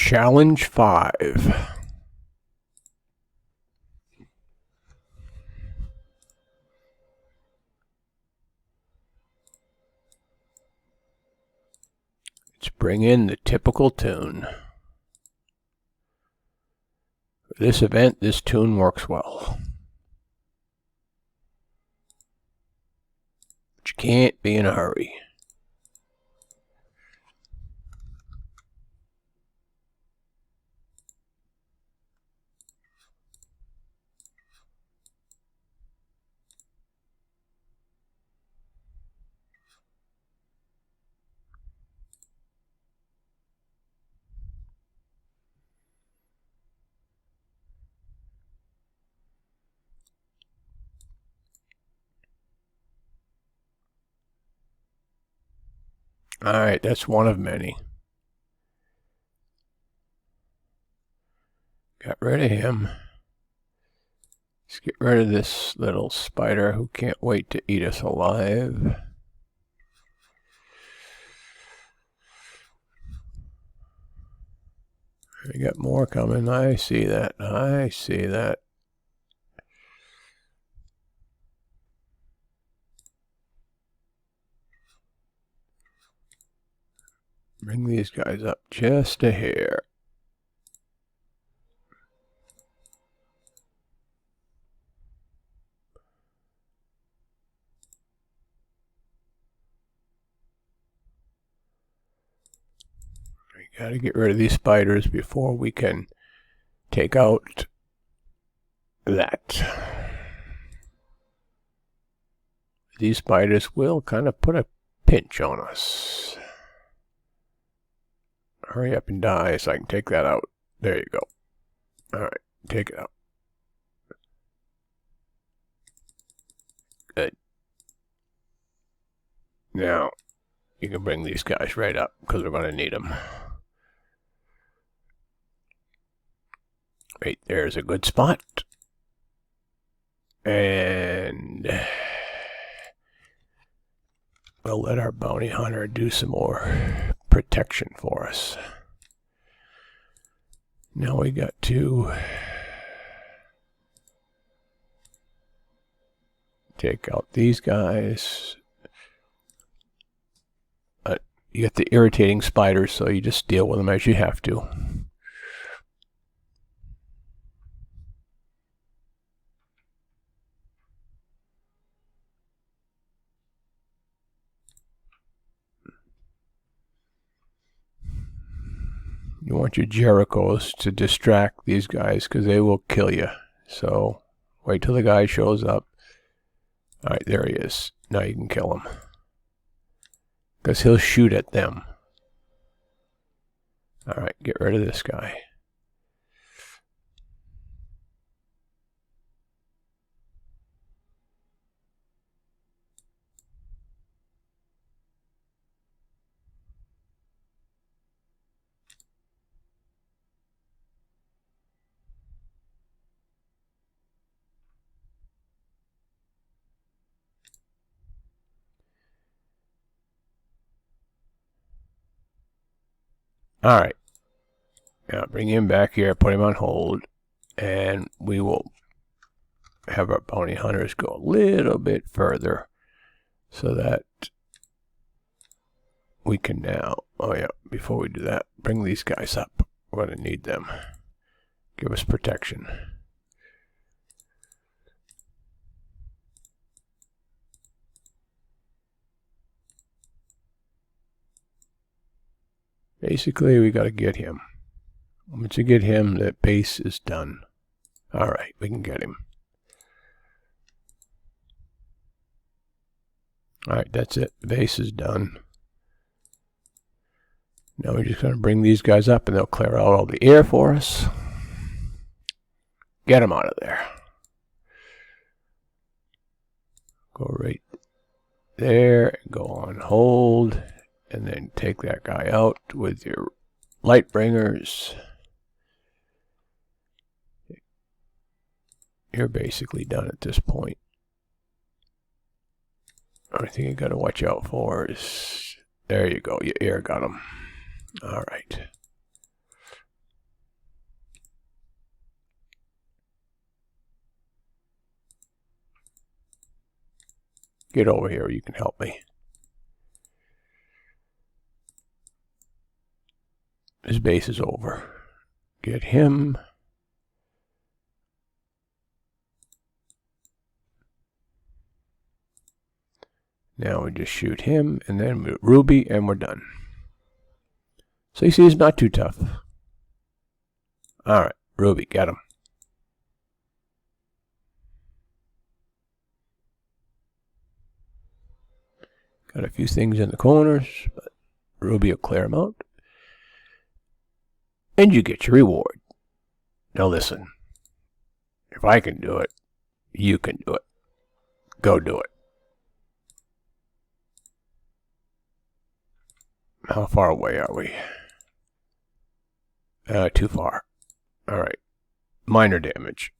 Challenge 5. Let's bring in the typical tune. For this event, this tune works well. But you can't be in a hurry. Alright, that's one of many. Got rid of him. Let's get rid of this little spider who can't wait to eat us alive. We got more coming. I see that. I see that. Bring these guys up just a hair. We gotta get rid of these spiders before we can take out that. These spiders will kind of put a pinch on us. Hurry up and die so I can take that out. There you go. Alright, take it out. Good. Now, you can bring these guys right up because we're going to need them. Right there's a good spot. And we'll let our bounty hunter do some more protection for us. Now we got to take out these guys. You get the irritating spiders, so you just deal with them as you have to. You want your Jerichos to distract these guys because they will kill you. So wait till the guy shows up. Alright, there he is. Now you can kill him. Because he'll shoot at them. Alright, get rid of this guy. Alright. Now bring him back here, put him on hold, and we will have our bounty hunters go a little bit further so that we can now, oh yeah, before we do that, bring these guys up. We're going to need them. Give us protection. Basically, we got to get him. Once you get him, that base is done. Alright, we can get him. Alright, that's it. The base is done. Now we're just going to bring these guys up and they'll clear out all the air for us. Get them out of there. Go right there, go on hold, and then take that guy out with your light bringers. You're basically done at this point. Only thing you got to watch out for is, there you go, your air got him. Alright. Get over here. You can help me. His base is over. Get him. Now we just shoot him, and then Ruby, and we're done. So you see, it's not too tough. Alright, Ruby, get him. Got a few things in the corners, but Ruby will clear them out. And you get your reward. Now listen. If I can do it, you can do it. Go do it. How far away are we? Too far. Alright. Minor damage.